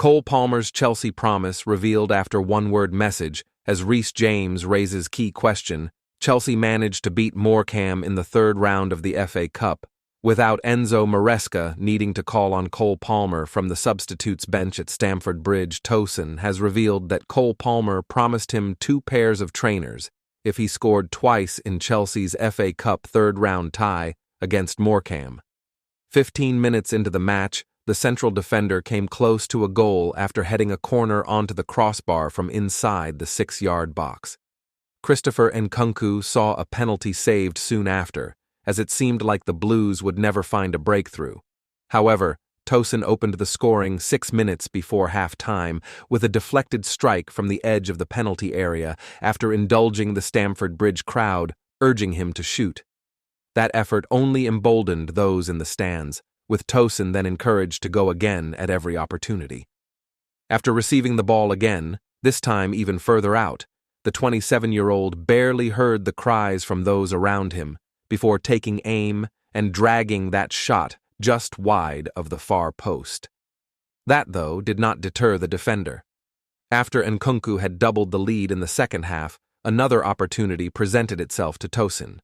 Cole Palmer's Chelsea promise revealed after one-word message as Reece James raises key question. Chelsea managed to beat Morecambe in the third round of the FA Cup, without Enzo Maresca needing to call on Cole Palmer from the substitutes bench at Stamford Bridge. Tosin has revealed that Cole Palmer promised him 2 pairs of trainers if he scored twice in Chelsea's FA Cup third-round tie against Morecambe. 15 minutes into the match, the central defender came close to a goal after heading a corner onto the crossbar from inside the 6-yard box. Christopher and KUNKU saw a penalty saved soon after, as it seemed like the Blues would never find a breakthrough. However, Tosin opened the scoring 6 minutes before half-time with a deflected strike from the edge of the penalty area after indulging the Stamford Bridge crowd, urging him to shoot. That effort only emboldened those in the stands, with Tosin then encouraged to go again at every opportunity. After receiving the ball again, this time even further out, the 27-year-old barely heard the cries from those around him before taking aim and dragging that shot just wide of the far post. That, though, did not deter the defender. After KUNKU had doubled the lead in the second half, another opportunity presented itself to Tosin.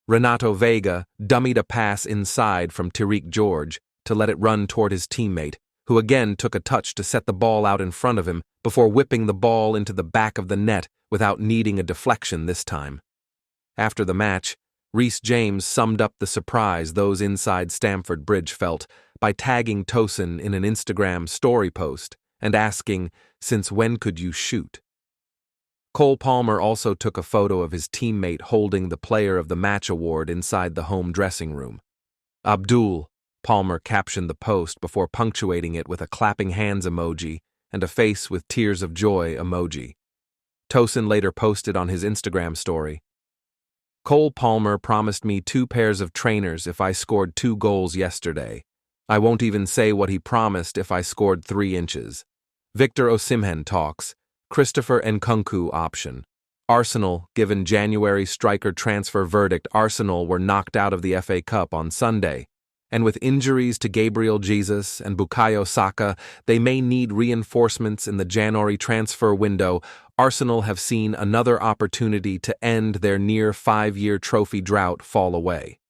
Renato Vega dummied a pass inside from Tariq George to let it run toward his teammate, who again took a touch to set the ball out in front of him before whipping the ball into the back of the net without needing a deflection this time. After the match, Reece James summed up the surprise those inside Stamford Bridge felt by tagging Tosin in an Instagram story post and asking, "Since when could you shoot?" Cole Palmer also took a photo of his teammate holding the Player of the Match award inside the home dressing room. "Abdul," Palmer captioned the post before punctuating it with a clapping hands emoji and a face with tears of joy emoji. Tosin later posted on his Instagram story, "Cole Palmer promised me 2 pairs of trainers if I scored 2 goals yesterday. I won't even say what he promised if I scored 3 inches. Victor OSIMHEN talks. Christopher and KUNKU option. Arsenal, given January striker transfer verdict, Arsenal were knocked out of the FA Cup on Sunday. And with injuries to Gabriel Jesus and Bukayo Saka, they may need reinforcements in the January transfer window. Arsenal have seen another opportunity to end their near 5-year trophy drought fall away.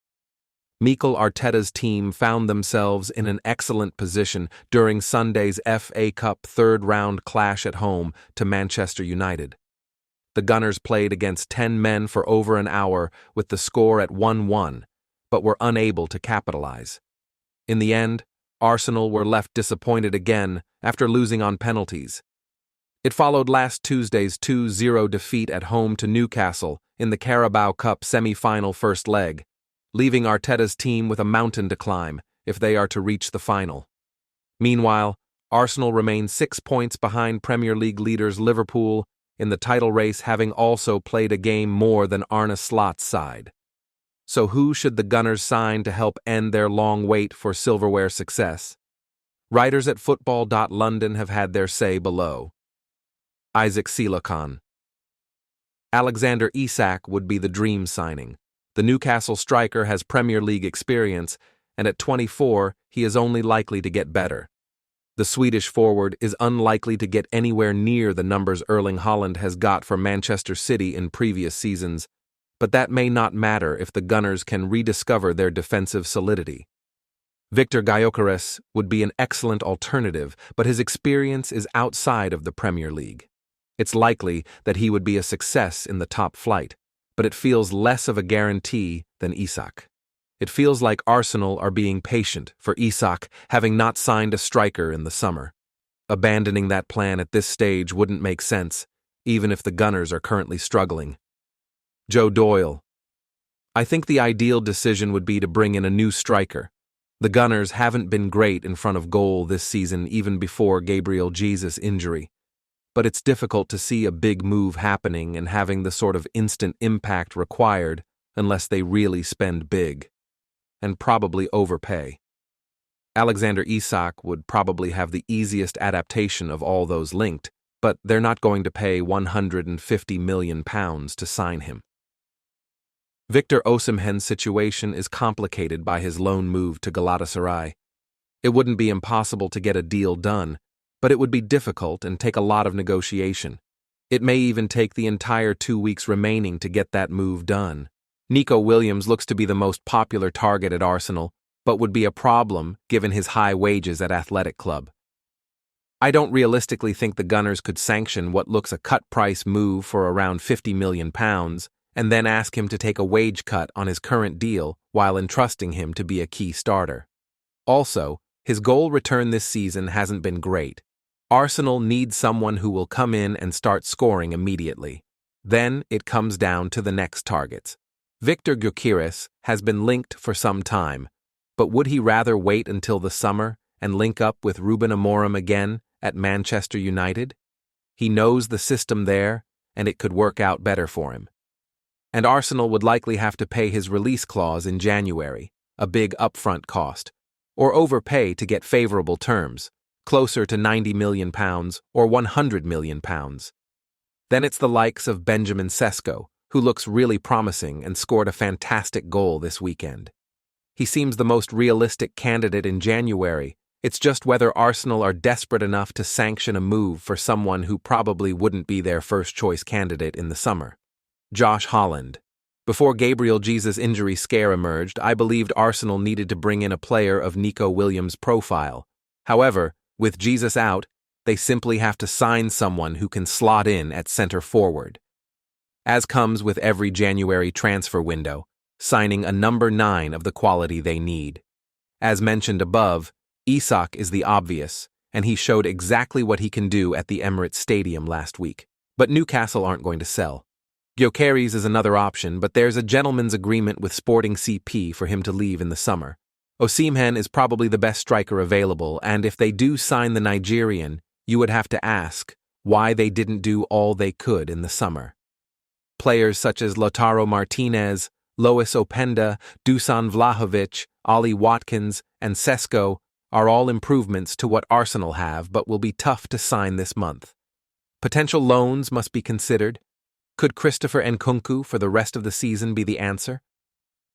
Mikel Arteta's team found themselves in an excellent position during Sunday's FA Cup third-round clash at home to Manchester United. The Gunners played against 10 men for over an hour with the score at 1-1, but were unable to capitalize. In the end, Arsenal were left disappointed again after losing on penalties. It followed last Tuesday's 2-0 defeat at home to Newcastle in the Carabao Cup semi-final first leg, leaving Arteta's team with a mountain to climb if they are to reach the final. Meanwhile, Arsenal remain 6 points behind Premier League leaders Liverpool in the title race, having also played a game more than Arne Slot's side. So who should the Gunners sign to help end their long wait for silverware success? Writers at Football.London have had their say below. ISAK. Alexander ISAK would be the dream signing. The Newcastle striker has Premier League experience, and at 24, he is only likely to get better. The Swedish forward is unlikely to get anywhere near the numbers Erling Haaland has got for Manchester City in previous seasons, but that may not matter if the Gunners can rediscover their defensive solidity. Victor Gyökeres would be an excellent alternative, but his experience is outside of the Premier League. It's likely that he would be a success in the top flight, but it feels less of a guarantee than ISAK. It feels like Arsenal are being patient for ISAK, having not signed a striker in the summer. Abandoning that plan at this stage wouldn't make sense, even if the Gunners are currently struggling. Joe Doyle. I think the ideal decision would be to bring in a new striker. The Gunners haven't been great in front of goal this season, even before Gabriel Jesus' injury. But it's difficult to see a big move happening and having the sort of instant impact required unless they really spend big. And probably overpay. Alexander ISAK would probably have the easiest adaptation of all those linked, but they're not going to pay £150 million to sign him. Victor Osimhen's situation is complicated by his loan move to Galatasaray. It wouldn't be impossible to get a deal done, but it would be difficult and take a lot of negotiation. It may even take the entire 2 weeks remaining to get that move done. NICO Williams looks to be the most popular target at Arsenal, but would be a problem given his high wages at Athletic Club. I don't realistically think the Gunners could sanction what looks a cut-price move for around £50 million and then ask him to take a wage cut on his current deal while entrusting him to be a key starter. Also, his goal return this season hasn't been great. Arsenal needs someone who will come in and start scoring immediately. Then it comes down to the next targets. Victor Gyökeres has been linked for some time, but would he rather wait until the summer and link up with Ruben Amorim again at Manchester United? He knows the system there, and it could work out better for him. And Arsenal would likely have to pay his release clause in January, a big upfront cost, or overpay to get favorable terms, closer to £90 million or £100 million. Then it's the likes of Benjamin Sesko, who looks really promising and scored a fantastic goal this weekend. He seems the most realistic candidate in January. It's just whether Arsenal are desperate enough to sanction a move for someone who probably wouldn't be their first-choice candidate in the summer. Josh Holland. Before Gabriel Jesus' injury scare emerged, I believed Arsenal needed to bring in a player of NICO Williams' profile. However, with Jesus out, they simply have to sign someone who can slot in at center forward. As comes with every January transfer window, signing a number 9 of the quality they need. As mentioned above, ISAK is the obvious, and he showed exactly what he can do at the Emirates Stadium last week. But Newcastle aren't going to sell. Gyökeres is another option, but there's a gentleman's agreement with Sporting CP for him to leave in the summer. OSIMHEN is probably the best striker available, and if they do sign the Nigerian, you would have to ask why they didn't do all they could in the summer. Players such as Lautaro Martinez, Lois Openda, Dusan Vlahovic, Ollie Watkins, and Sesko are all improvements to what Arsenal have but will be tough to sign this month. Potential loans must be considered. Could Christopher KUNKU for the rest of the season be the answer?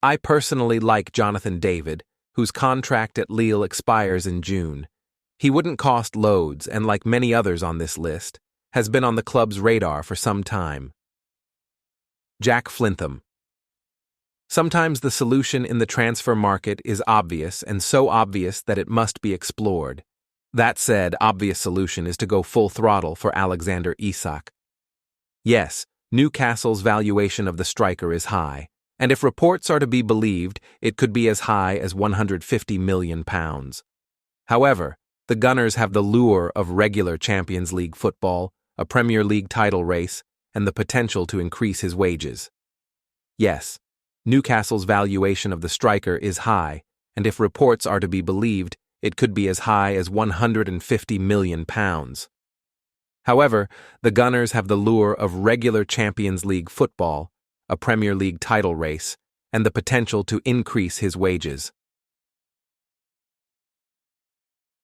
I personally like Jonathan David, whose contract at Lille expires in June. He wouldn't cost loads and, like many others on this list, has been on the club's radar for some time. Jack Flintham. Sometimes the solution in the transfer market is obvious, and so obvious that it must be explored. That said, obvious solution is to go full throttle for Alexander Isak. Yes, Newcastle's valuation of the striker is high, and if reports are to be believed, it could be as high as £150 million. However, the Gunners have the lure of regular Champions League football, a Premier League title race, and the potential to increase his wages. Yes, Newcastle's valuation of the striker is high, and if reports are to be believed, it could be as high as £150 million. However, the Gunners have the lure of regular Champions League football, a Premier League title race, and the potential to increase his wages.